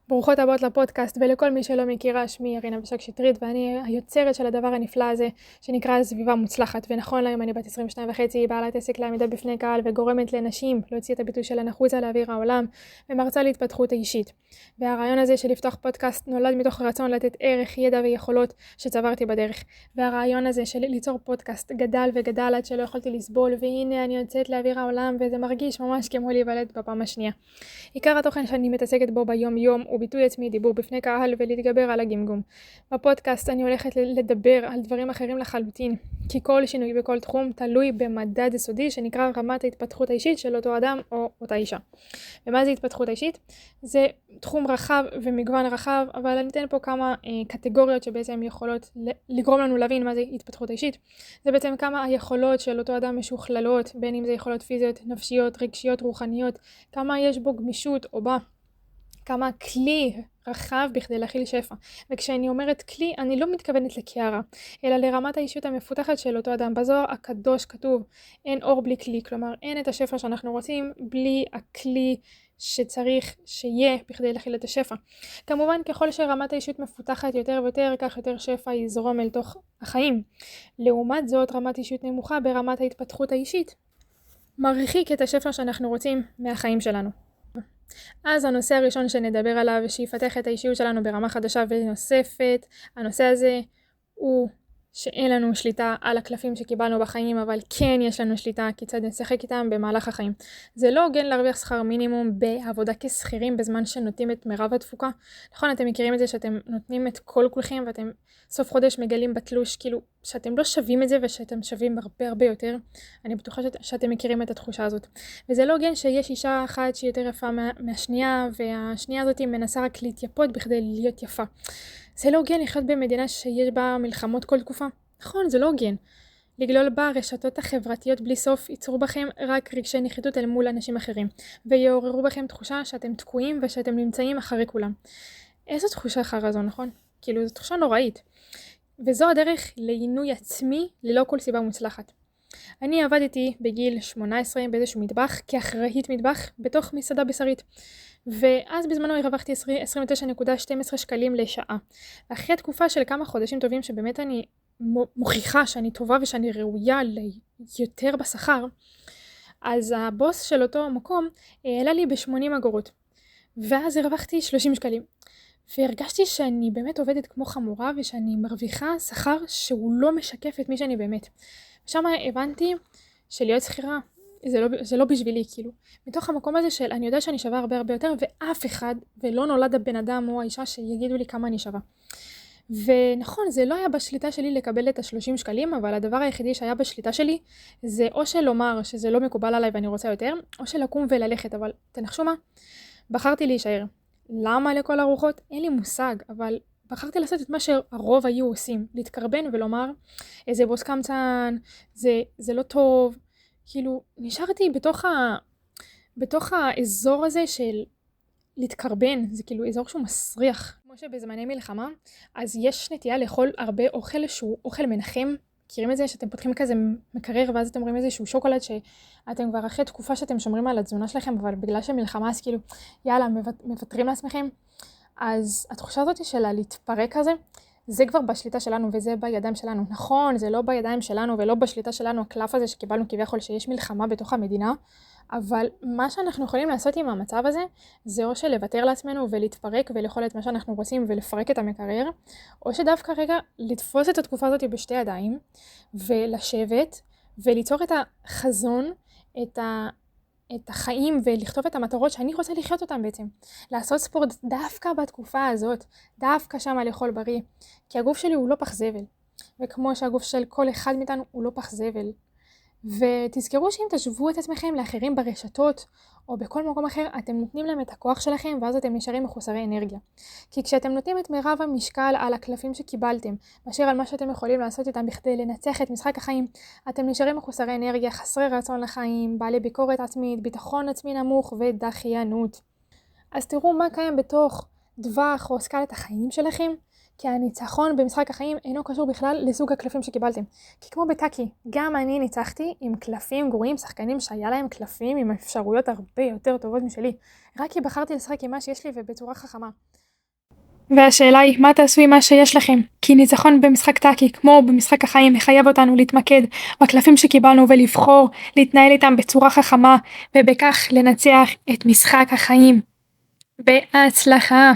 ברוכות הבאות לפודקאסט, ולכל מי שלא מכירה, שמי ירינה בשק שטרית, ואני היוצרת של הדבר הנפלא הזה שנקרא סביבה מוצלחת. ונכון להיום אני בת 22 וחצי, בעלת עסק לעמידה בפני קהל וגורמת לנשים להוציא את הביטוי שלהן החוצה לאוויר העולם, ומרצה להתפתחות האישית. והרעיון הזה של לפתוח פודקאסט נולד מתוך רצון לתת ערך, ידע ויכולות שצברתי בדרך. והרעיון הזה של ליצור פודקאסט גדל וגדל עד שלא יכולתי לסבול, והנה אני יוצאת לאוויר העולם, וזה מרגיש ממש כמו להיוולד בפעם השנייה. עיקר התוכן שאני מתעסקת בו ביום יום הוא ביטוי עצמי, דיבור בפני קהל ולהתגבר על הגמגום. בפודקאסט אני הולכת לדבר על דברים אחרים לחלוטין, כי כל שינוי בכל תחום תלוי במדד יסודי שנקרא רמת ההתפתחות האישית של אותו אדם או אותה אישה. ומה זה התפתחות האישית? זה תחום רחב ומגוון רחב, אבל אני אתן פה כמה קטגוריות שבעצם יכולות לגרום לנו להבין מה זה התפתחות האישית. זה בעצם כמה היכולות של אותו אדם משוכללות, בין אם זה יכולות פיזיות, נפשיות, רגשיות, רוחניות, כמה יש בו גמישות או בה, כמה כלי רחב בכדי להכיל שפע. וכשאני אומרת כלי, אני לא מתכוונת לקערה, אלא לרמת האישיות המפותחת של אותו אדם. בזוהר הקדוש כתוב, אין אור בלי כלי, כלומר אין את השפע שאנחנו רוצים בלי הכלי שצריך שיהיה בכדי להכיל את השפע. כמובן ככל שרמת האישיות מפותחת יותר ויותר, כך יותר שפע יזרום אל תוך החיים. לעומת זאת, רמת אישיות נמוכה ברמת ההתפתחות האישית מרחיק את השפע שאנחנו רוצים מהחיים שלנו. אז הנושא הראשון שנדבר עליו שיפתח את האישיות שלנו ברמה חדשה ונוספת, הנושא הזה הוא שאין לנו שליטה על הקלפים שקיבלנו בחיים, אבל כן יש לנו שליטה כיצד נשחק איתם במהלך החיים. זה לא הוגן להרוויח שכר מינימום בעבודה כשכירים בזמן שנותנים את מרב התפוקה. נכון, אתם מכירים את זה שאתם נותנים את כל כולכם ואתם סוף חודש מגלים בתלוש כאילו שאתם לא שווים את זה ושאתם שווים הרבה יותר. אני בטוחה שאתם מכירים את התחושה הזאת. וזה לא הוגן שיש אישה אחת שהיא יותר יפה מהשנייה, והשנייה הזאת מנסה רק להתייפות בכדי להיות יפה. זה לא הוגן לחיות במדינה שיש בה מלחמות כל תקופה. נכון, זה לא הוגן. לגלול בה הרשתות החברתיות בלי סוף ייצרו בכם רק רגשי נחיתות אל מול אנשים אחרים, ויעוררו בכם תחושה שאתם תקועים ושאתם נמצאים אחרי כולם. איזו תחושה חרה זו, נכון? כאילו, זו תחושה נוראית. וזו הדרך לעינוי עצמי ללא כל סיבה מוצלחת. אני עבדתי בגיל 18 באיזשהו מטבח כאחראית מטבח בתוך מסעדה בשרית. ואז בזמנו הרווחתי 29.12 שקלים לשעה. אחרי תקופה של כמה חודשים טובים שבאמת אני מוכיחה שאני טובה ושאני ראויה ליותר בשכר, אז הבוס של אותו מקום העלה לי ב-80 אגורות. ואז הרווחתי 30 שקלים. והרגשתי שאני באמת עובדת כמו חמורה ושאני מרוויחה שכר שהוא לא משקף את מי שאני באמת. ושם הבנתי שלהיות שכירה זה לא בשבילי, כאילו. מתוך המקום הזה של אני יודע שאני שווה הרבה יותר, ואף אחד, ולא נולד הבן אדם או האישה שיגידו לי כמה אני שווה. ונכון, זה לא היה בשליטה שלי לקבל את ה-30 שקלים, אבל הדבר היחידי שהיה בשליטה שלי, זה או שלומר שזה לא מקובל עליי ואני רוצה יותר, או שלקום וללכת, אבל תנחשו מה? בחרתי להישאר. למה לכל הרוחות? אין לי מושג, אבל בחרתי לעשות את מה שהרוב היו עושים, להתקרבן ולומר, איזה בוס קמצן, זה לא טוב. כאילו, נשארתי בתוך האזור הזה של להתקרבן, זה כאילו אזור שהוא מסריח. כמו שבזמני מלחמה, אז יש נטייה לאכול הרבה אוכל שהוא אוכל מנחם. מכירים את זה שאתם פותחים כזה מקרר, ואז אתם רואים איזשהו שוקולד שאתם כבר אחרי תקופה שאתם שומרים על התזונה שלכם, אבל בגלל שמלחמה אז כאילו, יאללה, מוותרים לעצמכם. אז התחושה הזאת של להתפרק כזה, זה כבר בשליטה שלנו וזה בידיים שלנו. נכון, זה לא בידיים שלנו ולא בשליטה שלנו הקלף הזה שקיבלנו כביכול שיש מלחמה בתוך המדינה, אבל מה שאנחנו יכולים לעשות עם המצב הזה, זה או שלוותר לעצמנו ולהתפרק ולאכול את מה שאנחנו רוצים ולפרק את המקרר, או שדווקא רגע לתפוס את התקופה הזאת בשתי ידיים ולשבת וליצור את החזון, את החיים ולכתוב את המטרות שאני רוצה לחיות אותם בעצם. לעשות ספורט דווקא בתקופה הזאת, דווקא שם לאכול בריא, כי הגוף שלי הוא לא פח זבל, וכמו שהגוף של כל אחד מאיתנו הוא לא פח זבל. ותזכרו שאם תשוו את עצמכם לאחרים ברשתות או בכל מקום אחר, אתם נותנים להם את הכוח שלכם ואז אתם נשארים מחוסרי אנרגיה. כי כשאתם נותנים את מרב המשקל על הקלפים שקיבלתם, מאשר על מה שאתם יכולים לעשות איתם בכדי לנצח את משחק החיים, אתם נשארים מחוסרי אנרגיה, חסרי רצון לחיים, בעלי ביקורת עצמית, ביטחון עצמי נמוך ודחיינות. אז תראו מה קיים בתוך דווח או סקלת החיים שלכם, כי הניצחון במשחק החיים אינו קשור בכלל לסוג הקלפים שקיבלתם. כי כמו בטאקי, גם אני ניצחתי עם קלפים גרועים, שחקנים שהיה להם קלפים עם אפשרויות הרבה יותר טובות משלי. רק כי בחרתי לשחק עם מה שיש לי ובצורה חכמה. והשאלה היא, מה תעשו עם מה שיש לכם? כי ניצחון במשחק טאקי, כמו במשחק החיים, מחייב אותנו להתמקד בקלפים שקיבלנו ולבחור להתנהל איתם בצורה חכמה, ובכך לנצח את משחק החיים. בהצלחה!